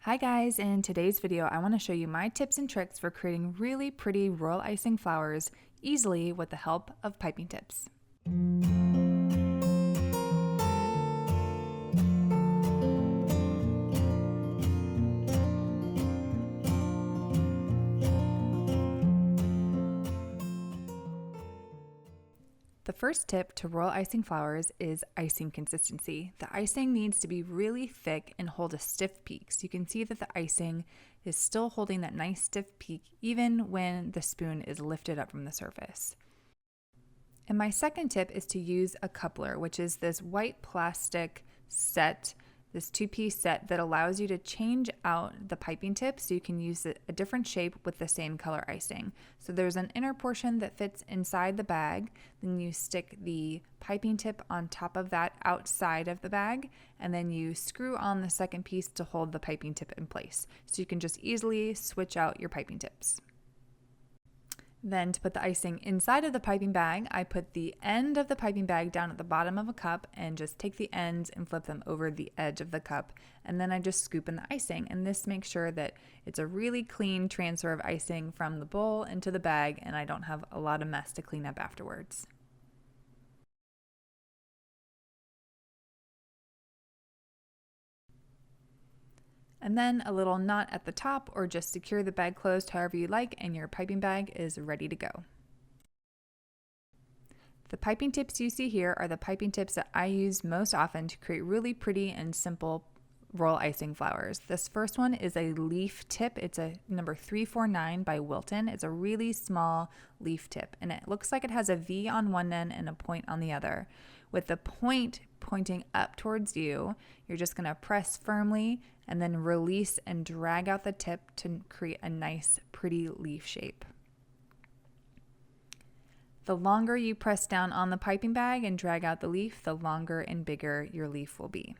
Hi guys, in today's video I want to show you my tips and tricks for creating really pretty royal icing flowers easily with the help of piping tips. The first tip to royal icing flowers is icing consistency. The icing needs to be really thick and hold a stiff peak. So you can see that the icing is still holding that nice stiff peak even when the spoon is lifted up from the surface. And my second tip is to use a coupler, which is this white plastic set, this two-piece set that allows you to change out the piping tip so you can use a different shape with the same color icing. So there's an inner portion that fits inside the bag, then you stick the piping tip on top of that outside of the bag, and then you screw on the second piece to hold the piping tip in place. So you can just easily switch out your piping tips. Then to put the icing inside of the piping bag, I put the end of the piping bag down at the bottom of a cup and just take the ends and flip them over the edge of the cup. And then I just scoop in the icing. And this makes sure that it's a really clean transfer of icing from the bowl into the bag and I don't have a lot of mess to clean up afterwards. And then a little knot at the top, or just secure the bag closed however you like, and your piping bag is ready to go. The piping tips you see here are the piping tips that I use most often to create really pretty and simple royal icing flowers. This first one is a leaf tip. It's a number 349 by Wilton. It's a really small leaf tip, and it looks like it has a V on one end and a point on the other. With the point pointing up towards you, you're just going to press firmly and then release and drag out the tip to create a nice, pretty leaf shape. The longer you press down on the piping bag and drag out the leaf, the longer and bigger your leaf will be.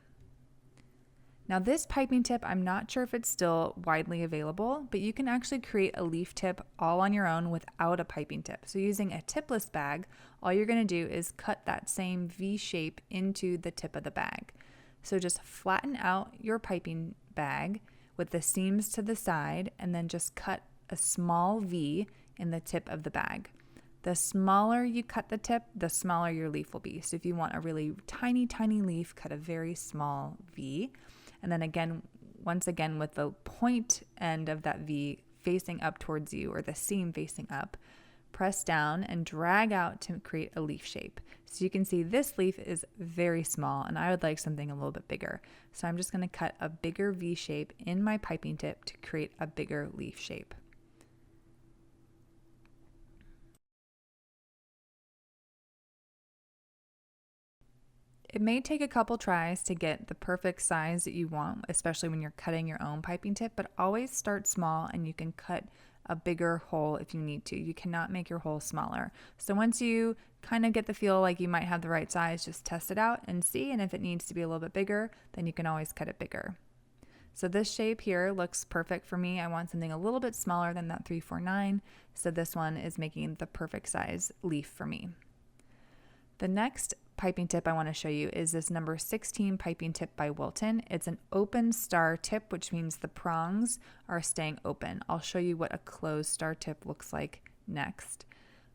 Now this piping tip, I'm not sure if it's still widely available, but you can actually create a leaf tip all on your own without a piping tip. So using a tipless bag, all you're going to do is cut that same V shape into the tip of the bag. So just flatten out your piping bag with the seams to the side and then just cut a small V in the tip of the bag. The smaller you cut the tip, the smaller your leaf will be. So if you want a really tiny, tiny leaf, cut a very small V. And then again, once again, with the point end of that V facing up towards you, or the seam facing up, press down and drag out to create a leaf shape. So you can see this leaf is very small and I would like something a little bit bigger. So I'm just going to cut a bigger V shape in my piping tip to create a bigger leaf shape. It may take a couple tries to get the perfect size that you want, especially when you're cutting your own piping tip, but always start small and you can cut a bigger hole if you need to. You cannot make your hole smaller. So once you kind of get the feel like you might have the right size, just test it out and see, and if it needs to be a little bit bigger, then you can always cut it bigger. So this shape here looks perfect for me. I want something a little bit smaller than that 349, so this one is making the perfect size leaf for me. The next piping tip I want to show you is this number 16 piping tip by Wilton. It's an open star tip, which means the prongs are staying open. I'll show you what a closed star tip looks like next.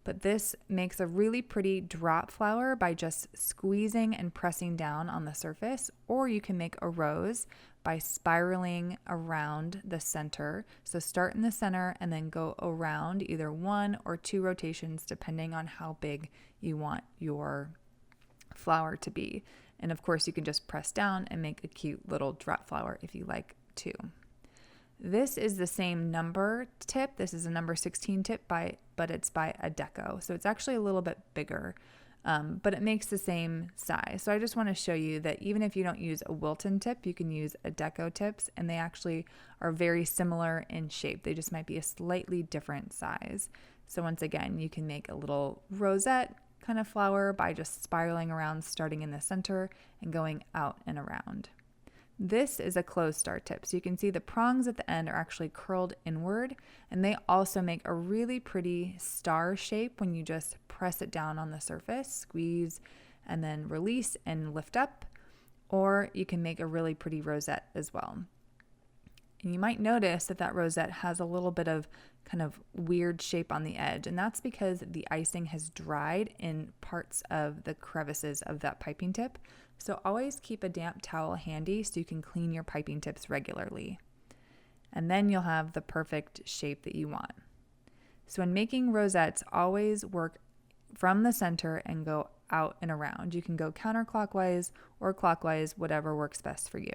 But this makes a really pretty drop flower by just squeezing and pressing down on the surface, or you can make a rose by spiraling around the center. So start in the center and then go around either 1 or 2 rotations depending on how big you want your flower to be. And of course you can just press down and make a cute little drop flower if you like to. This is the same number tip. This is a number 16 tip but it's by a deco. So it's actually a little bit bigger, but it makes the same size. So I just want to show you that even if you don't use a Wilton tip, you can use a deco tips, and they actually are very similar in shape. They just might be a slightly different size. So once again, you can make a little rosette kind of flower by just spiraling around, starting in the center and going out and around. This is a closed star tip. So you can see the prongs at the end are actually curled inward, and they also make a really pretty star shape when you just press it down on the surface, squeeze, and then release and lift up, or you can make a really pretty rosette as well. And you might notice that that rosette has a little bit of kind of weird shape on the edge, and that's because the icing has dried in parts of the crevices of that piping tip. So always keep a damp towel handy so you can clean your piping tips regularly. And then you'll have the perfect shape that you want. So when making rosettes, always work from the center and go out and around. You can go counterclockwise or clockwise, whatever works best for you.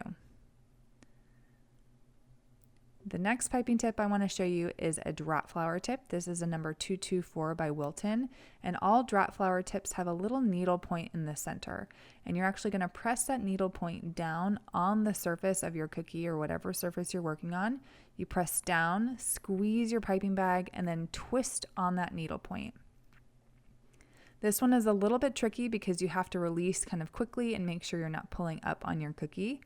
The next piping tip I want to show you is a drop flower tip. This is a number 224 by Wilton, and all drop flower tips have a little needle point in the center, and you're actually going to press that needle point down on the surface of your cookie or whatever surface you're working on. You press down, squeeze your piping bag, and then twist on that needle point. This one is a little bit tricky because you have to release kind of quickly and make sure you're not pulling up on your cookie.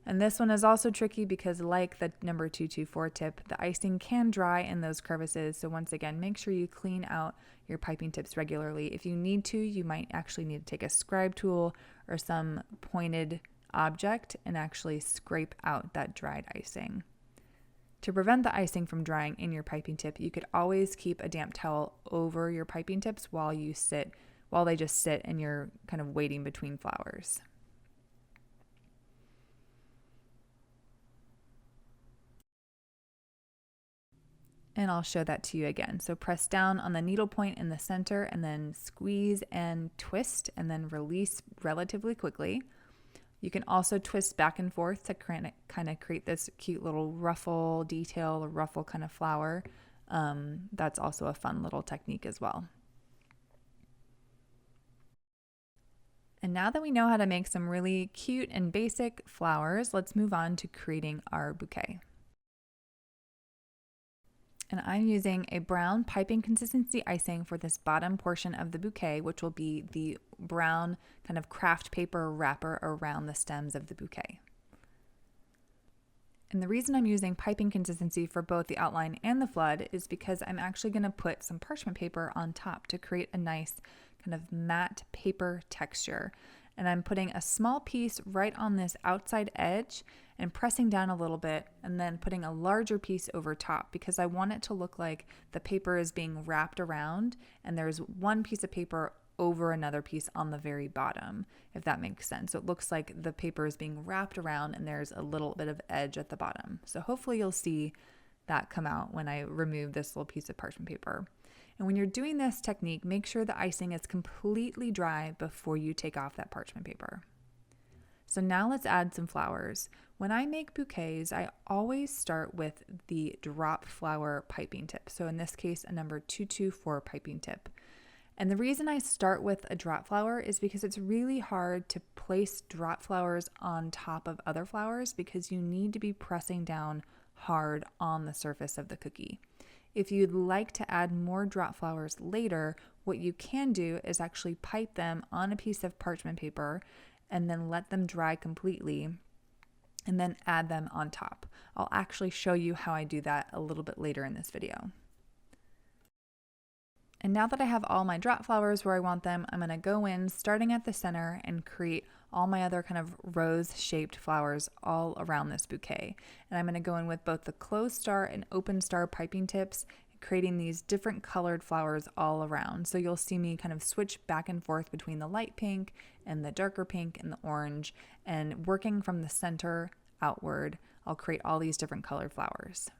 And this one is also tricky because, like the number 224 tip, the icing can dry in those crevices. So once again, make sure you clean out your piping tips regularly. If you need to, you might actually need to take a scribe tool or some pointed object and actually scrape out that dried icing. To prevent the icing from drying in your piping tip, you could always keep a damp towel over your piping tips while they just sit and you're kind of waiting between flowers. And I'll show that to you again. So press down on the needle point in the center and then squeeze and twist and then release relatively quickly. You can also twist back and forth to kind of create this cute little ruffle detail, a ruffle kind of flower. That's also a fun little technique as well. And now that we know how to make some really cute and basic flowers, let's move on to creating our bouquet. And I'm using a brown piping consistency icing for this bottom portion of the bouquet, which will be the brown kind of craft paper wrapper around the stems of the bouquet. And the reason I'm using piping consistency for both the outline and the flood is because I'm actually going to put some parchment paper on top to create a nice kind of matte paper texture. And I'm putting a small piece right on this outside edge and pressing down a little bit and then putting a larger piece over top because I want it to look like the paper is being wrapped around and there's one piece of paper over another piece on the very bottom, if that makes sense. So it looks like the paper is being wrapped around and there's a little bit of edge at the bottom. So hopefully you'll see that come out when I remove this little piece of parchment paper. And when you're doing this technique, make sure the icing is completely dry before you take off that parchment paper. So now let's add some flowers. When I make bouquets, I always start with the drop flower piping tip. So in this case, a number 224 piping tip. And the reason I start with a drop flower is because it's really hard to place drop flowers on top of other flowers because you need to be pressing down hard on the surface of the cookie. If you'd like to add more drop flowers later, what you can do is actually pipe them on a piece of parchment paper and then let them dry completely and then add them on top. I'll actually show you how I do that a little bit later in this video. And now that I have all my drop flowers where I want them, I'm going to go in starting at the center and create all my other kind of rose-shaped flowers all around this bouquet. And I'm going to go in with both the closed star and open star piping tips, creating these different colored flowers all around. So you'll see me kind of switch back and forth between the light pink and the darker pink and the orange, and working from the center outward, I'll create all these different colored flowers.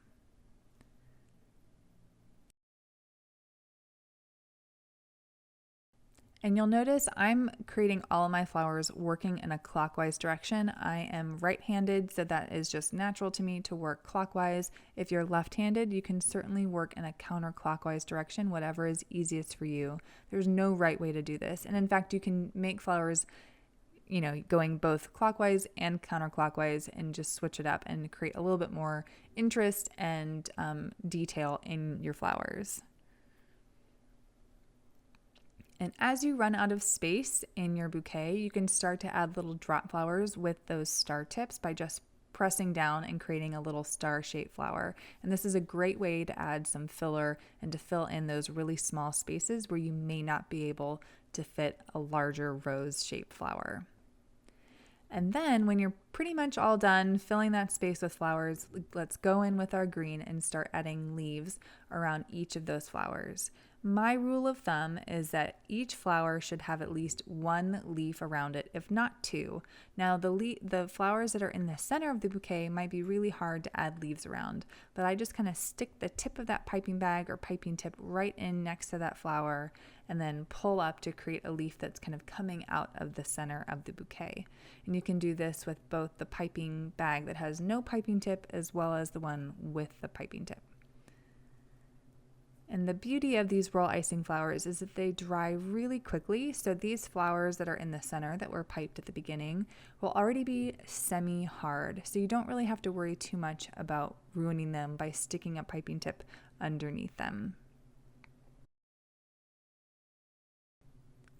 And you'll notice I'm creating all of my flowers working in a clockwise direction. I am right-handed, so that is just natural to me to work clockwise. If you're left-handed, you can certainly work in a counterclockwise direction, whatever is easiest for you. There's no right way to do this. And in fact, you can make flowers, going both clockwise and counterclockwise and just switch it up and create a little bit more interest and detail in your flowers. And as you run out of space in your bouquet, you can start to add little drop flowers with those star tips by just pressing down and creating a little star-shaped flower. And this is a great way to add some filler and to fill in those really small spaces where you may not be able to fit a larger rose-shaped flower. And then when you're pretty much all done filling that space with flowers, let's go in with our green and start adding leaves around each of those flowers. My rule of thumb is that each flower should have at least one leaf around it, if not two. Now, the flowers that are in the center of the bouquet might be really hard to add leaves around, but I just kind of stick the tip of that piping bag or piping tip right in next to that flower and then pull up to create a leaf that's kind of coming out of the center of the bouquet. And you can do this with both the piping bag that has no piping tip as well as the one with the piping tip. And the beauty of these royal icing flowers is that they dry really quickly. So these flowers that are in the center that were piped at the beginning will already be semi-hard. So you don't really have to worry too much about ruining them by sticking a piping tip underneath them.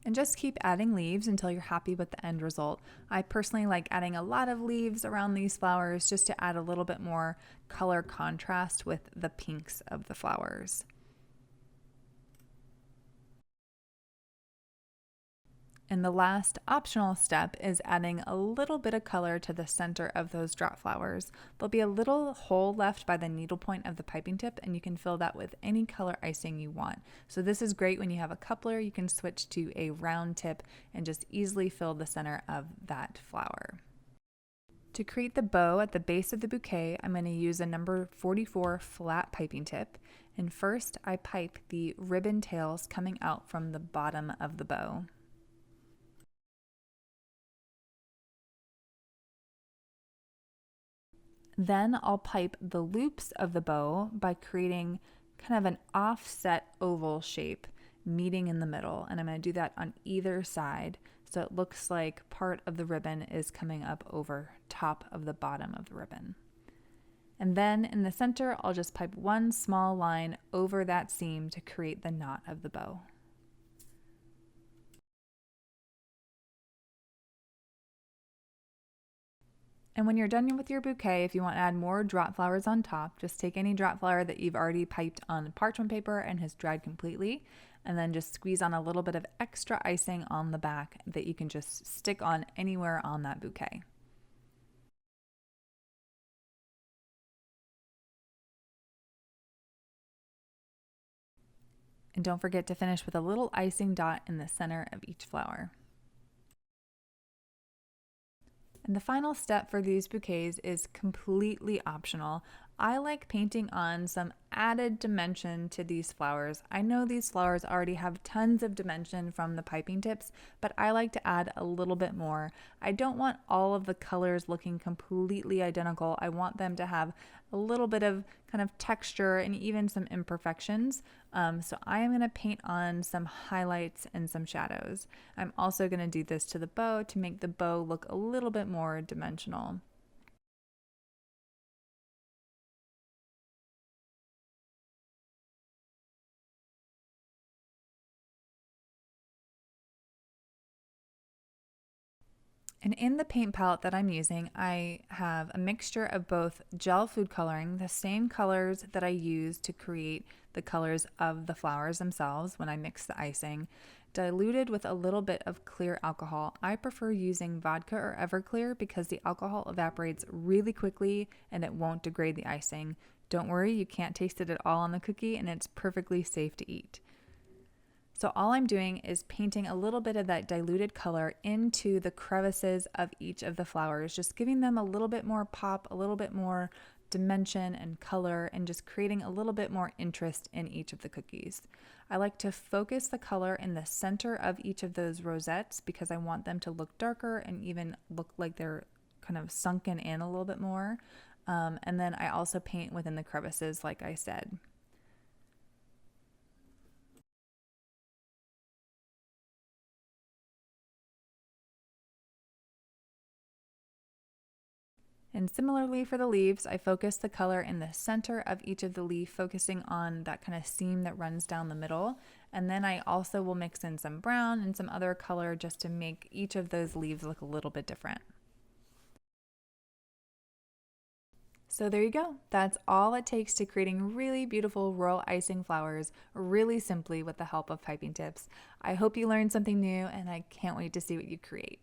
And just keep adding leaves until you're happy with the end result. I personally like adding a lot of leaves around these flowers just to add a little bit more color contrast with the pinks of the flowers. And the last optional step is adding a little bit of color to the center of those drop flowers. There'll be a little hole left by the needle point of the piping tip, and you can fill that with any color icing you want. So this is great when you have a coupler. You can switch to a round tip and just easily fill the center of that flower. To create the bow at the base of the bouquet, I'm going to use a number 44 flat piping tip. And first, I pipe the ribbon tails coming out from the bottom of the bow. Then I'll pipe the loops of the bow by creating kind of an offset oval shape meeting in the middle. And I'm going to do that on either side so it looks like part of the ribbon is coming up over top of the bottom of the ribbon. And then in the center, I'll just pipe one small line over that seam to create the knot of the bow. And when you're done with your bouquet, if you want to add more drop flowers on top, just take any drop flower that you've already piped on parchment paper and has dried completely, and then just squeeze on a little bit of extra icing on the back that you can just stick on anywhere on that bouquet. And don't forget to finish with a little icing dot in the center of each flower. And the final step for these bouquets is completely optional. I like painting on some added dimension to these flowers. I know these flowers already have tons of dimension from the piping tips, but I like to add a little bit more. I don't want all of the colors looking completely identical. I want them to have a little bit of kind of texture and even some imperfections. So I am going to paint on some highlights and some shadows. I'm also going to do this to the bow to make the bow look a little bit more dimensional. And in the paint palette that I'm using, I have a mixture of both gel food coloring, the same colors that I use to create the colors of the flowers themselves when I mix the icing, diluted with a little bit of clear alcohol. I prefer using vodka or Everclear because the alcohol evaporates really quickly and it won't degrade the icing. Don't worry, you can't taste it at all on the cookie, and it's perfectly safe to eat. So all I'm doing is painting a little bit of that diluted color into the crevices of each of the flowers, just giving them a little bit more pop, a little bit more dimension and color, and just creating a little bit more interest in each of the cookies. I like to focus the color in the center of each of those rosettes because I want them to look darker and even look like they're kind of sunken in a little bit more. And then I also paint within the crevices, like I said. And similarly for the leaves, I focus the color in the center of each of the leaf, focusing on that kind of seam that runs down the middle. And then I also will mix in some brown and some other color just to make each of those leaves look a little bit different. So there you go. That's all it takes to creating really beautiful royal icing flowers really simply with the help of piping tips. I hope you learned something new, and I can't wait to see what you create.